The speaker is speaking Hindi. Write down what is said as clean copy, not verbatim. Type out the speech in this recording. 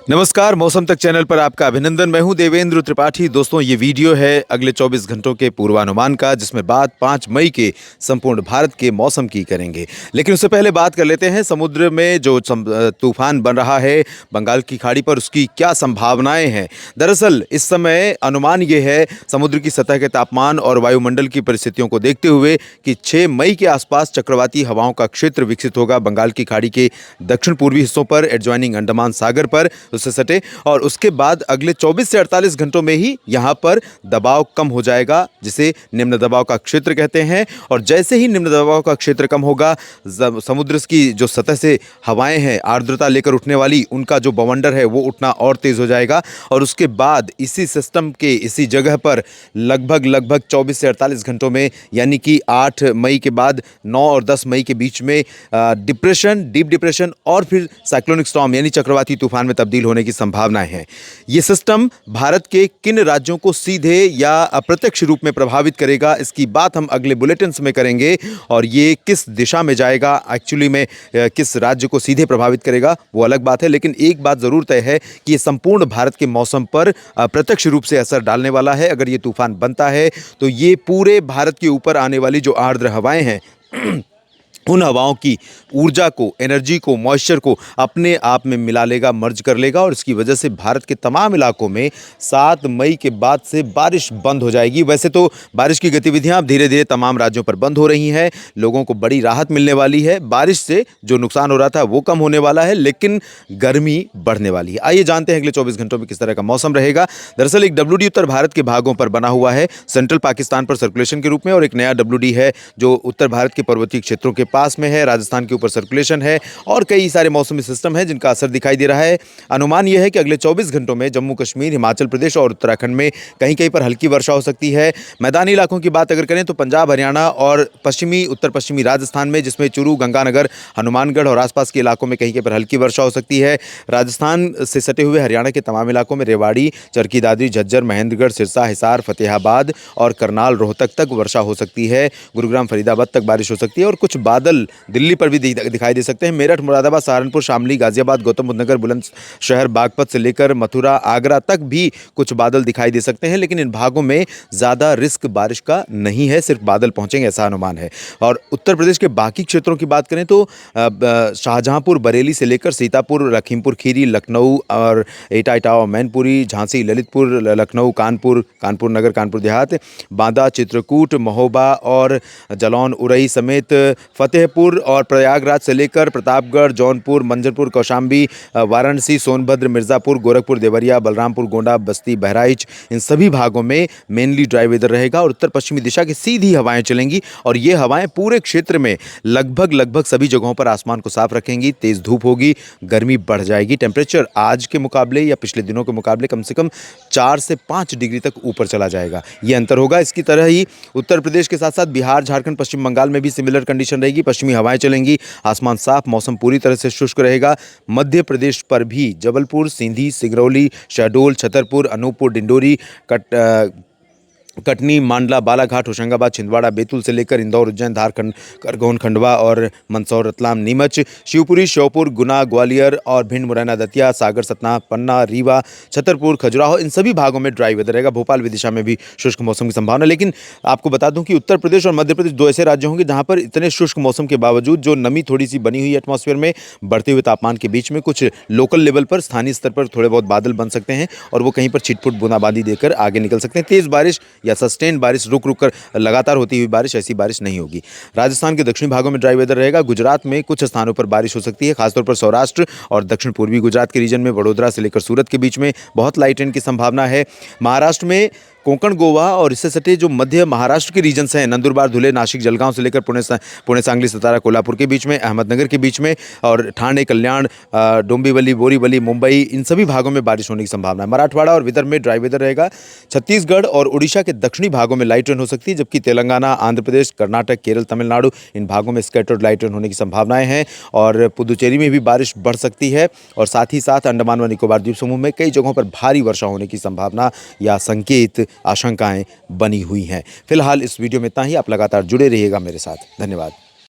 नमस्कार, मौसम तक चैनल पर आपका अभिनंदन। मैं हूं देवेंद्र त्रिपाठी। दोस्तों, ये वीडियो है अगले 24 घंटों के पूर्वानुमान का, जिसमें बात 5 मई के संपूर्ण भारत के मौसम की करेंगे। लेकिन उससे पहले बात कर लेते हैं समुद्र में जो तूफान बन रहा है बंगाल की खाड़ी पर, उसकी क्या संभावनाएं हैं। दरअसल इस समय अनुमान ये है समुद्र की सतह के तापमान और वायुमंडल की परिस्थितियों को देखते हुए कि 6 मई के आसपास चक्रवाती हवाओं का क्षेत्र विकसित होगा बंगाल की खाड़ी के दक्षिण पूर्वी हिस्सों पर, एडजॉइनिंग अंडमान सागर पर उससे सटे, और उसके बाद अगले 24 से 48 घंटों में ही यहां पर दबाव कम हो जाएगा, जिसे निम्न दबाव का क्षेत्र कहते हैं। और जैसे ही निम्न दबाव का क्षेत्र कम होगा, समुद्र की जो सतह से हवाएं हैं आर्द्रता लेकर उठने वाली, उनका जो बवंडर है वो उठना और तेज हो जाएगा। और उसके बाद इसी सिस्टम के इसी जगह पर लगभग 24 से 48 घंटों में, यानी कि 8 मई के बाद 9 और 10 मई के बीच में डिप्रेशन, डीप डिप्रेशन और फिर साइक्लोनिक स्टॉर्म यानी चक्रवाती तूफान में तब्दील होने की संभावनाएं हैं। ये सिस्टम भारत के किन राज्यों को सीधे या अप्रत्यक्ष रूप में प्रभावित करेगा, इसकी बात हम अगले बुलेटिन्स में करेंगे। और ये किस दिशा में जाएगा, एक्चुअली में किस राज्य को सीधे प्रभावित करेगा, वो अलग बात है। लेकिन एक बात जरूर तय है कि ये संपूर्ण भारत के मौसम पर अप्रत्यक्ष रूप से असर डालने वाला है। अगर ये तूफान बनता है तो ये पूरे भारत के ऊपर आने वाली जो आर्द्र हवाएं हैं उन हवाओं की ऊर्जा को, एनर्जी को, मॉइस्चर को अपने आप में मिला लेगा, मर्ज कर लेगा। और इसकी वजह से भारत के तमाम इलाकों में 7 मई के बाद से बारिश बंद हो जाएगी। वैसे तो बारिश की गतिविधियां अब धीरे धीरे तमाम राज्यों पर बंद हो रही हैं, लोगों को बड़ी राहत मिलने वाली है। बारिश से जो नुकसान हो रहा था वो कम होने वाला है, लेकिन गर्मी बढ़ने वाली है। आइए जानते हैं अगले 24 घंटों में किस तरह का मौसम रहेगा। दरअसल एक WD उत्तर भारत के भागों पर बना हुआ है, सेंट्रल पाकिस्तान पर सर्कुलेशन के रूप में, और एक नया WD है जो उत्तर भारत के पर्वतीय क्षेत्रों के पास में है, राजस्थान के ऊपर सर्कुलेशन है, और कई सारे मौसमी सिस्टम हैं जिनका असर दिखाई दे रहा है। अनुमान यह है कि अगले 24 घंटों में जम्मू कश्मीर, हिमाचल प्रदेश और उत्तराखंड में कहीं कहीं पर हल्की वर्षा हो सकती है। मैदानी इलाकों की बात अगर करें तो पंजाब, हरियाणा और पश्चिमी, उत्तर पश्चिमी राजस्थान में, जिसमें चूरू, गंगानगर, हनुमानगढ़ और आसपास के इलाकों में कहीं कहीं पर हल्की वर्षा हो सकती है। राजस्थान से सटे हुए हरियाणा के तमाम इलाकों में रेवाड़ी, चरखी दादरी, झज्जर, महेंद्रगढ़, सिरसा, हिसार, फतेहाबाद और करनाल, रोहतक तक वर्षा हो सकती है। गुरुग्राम, फरीदाबाद तक बारिश हो सकती है, और कुछ बादल दिल्ली पर भी दिखाई दे सकते हैं। मेरठ, मुरादाबाद, सहारनपुर, शामली, गाजियाबाद, गौतम बुद्ध नगर, बुलंदशहर, बागपत से लेकर मथुरा, आगरा तक भी कुछ बादल दिखाई दे सकते हैं। लेकिन इन भागों में ज़्यादा रिस्क बारिश का नहीं है, सिर्फ बादल पहुंचेंगे ऐसा अनुमान है। और उत्तर प्रदेश के बाकी क्षेत्रों की बात करें तो शाहजहांपुर, बरेली से लेकर सीतापुर, लखीमपुर खीरी, लखनऊ और एटा, इटावा, मैनपुरी, झांसी, ललितपुर, लखनऊ, कानपुर, कानपुर नगर, कानपुर देहात, बांदा, चित्रकूट, महोबा और जालौन, उरई समेत फतेहपुर और प्रयागराज से लेकर प्रतापगढ़, जौनपुर, मंझनपुर, कौशाम्बी, वाराणसी, सोनभद्र, मिर्ज़ापुर, गोरखपुर, देवरिया, बलरामपुर, गोंडा, बस्ती, बहराइच, इन सभी भागों में मेनली ड्राई वेदर रहेगा और उत्तर पश्चिमी दिशा की सीधी हवाएं चलेंगी। और ये हवाएं पूरे क्षेत्र में लगभग सभी जगहों पर आसमान को साफ रखेंगी। तेज़ धूप होगी, गर्मी बढ़ जाएगी। टेम्परेचर आज के मुकाबले या पिछले दिनों के मुकाबले कम से कम 4 से 5 डिग्री तक ऊपर चला जाएगा, ये अंतर होगा। इसकी तरह ही उत्तर प्रदेश के साथ साथ बिहार, झारखंड, पश्चिम बंगाल में भी सिमिलर कंडीशन रहेगी। पश्चिमी हवाएं चलेंगी, आसमान साफ, मौसम पूरी तरह से शुष्क रहेगा। मध्य प्रदेश पर भी जबलपुर, सिंधी, सिंगरौली, शहडोल, छतरपुर, अनूपपुर, डिंडोरी, कटनी, मांडला, बालाघाट, होशंगाबाद, छिंदवाड़ा, बैतूल से लेकर इंदौर, उज्जैन, धार, खरगोन, खंडवा और मंदसौर, रतलाम, नीमच, शिवपुरी, श्योपुर, गुना, ग्वालियर और भिंड, मुरैना, दतिया, सागर, सतना, पन्ना, रीवा, छतरपुर, खजुराहो, इन सभी भागों में ड्राई वेदर रहेगा। भोपाल, विदिशा में भी शुष्क मौसम की संभावना। लेकिन आपको बता दूं कि उत्तर प्रदेश और मध्य प्रदेश 2 ऐसे राज्य होंगे जहां पर इतने शुष्क मौसम के बावजूद जो नमी थोड़ी सी बनी हुई एटमॉस्फेयर में, बढ़ते हुए तापमान के बीच में कुछ लोकल लेवल पर, स्थानीय स्तर पर थोड़े बहुत बादल बन सकते हैं और वो कहीं पर छिटपुट बूंदाबांदी देकर आगे निकल सकते हैं। तेज बारिश या सस्टेन बारिश, रुक रुक कर लगातार होती हुई बारिश, ऐसी बारिश नहीं होगी। राजस्थान के दक्षिणी भागों में ड्राई वेदर रहेगा। गुजरात में कुछ स्थानों पर बारिश हो सकती है, खासतौर पर सौराष्ट्र और दक्षिण पूर्वी गुजरात के रीजन में, वडोदरा से लेकर सूरत के बीच में बहुत लाइट रेन की संभावना है। महाराष्ट्र में कोंकण, गोवा और इससे सटे जो मध्य महाराष्ट्र के रीजन्स हैं, नंदुरबार, धुले, नासिक, जलगांव से लेकर पुणे, सांगली, सतारा, कोल्हापुर के बीच में, अहमदनगर के बीच में और ठाणे, कल्याण, डोंबिवली, बोरीवली, मुंबई, इन सभी भागों में बारिश होने की संभावना है। मराठवाड़ा और विदर्भ में ड्राई वेदर रहेगा। छत्तीसगढ़ और उड़ीसा के दक्षिणी भागों में लाइट रेन हो सकती है, जबकि तेलंगाना, आंध्र प्रदेश, कर्नाटक, केरल, तमिलनाडु, इन भागों में स्कैटर्ड लाइट रेन होने की संभावनाएं हैं। और पुदुचेरी में भी बारिश बढ़ सकती है। और साथ ही साथ अंडमान व निकोबार द्वीप समूह में कई जगहों पर भारी वर्षा होने की संभावना या संकेत, आशंकाएं बनी हुई हैं। फिलहाल इस वीडियो में इतना ही। आप लगातार जुड़े रहिएगा मेरे साथ। धन्यवाद।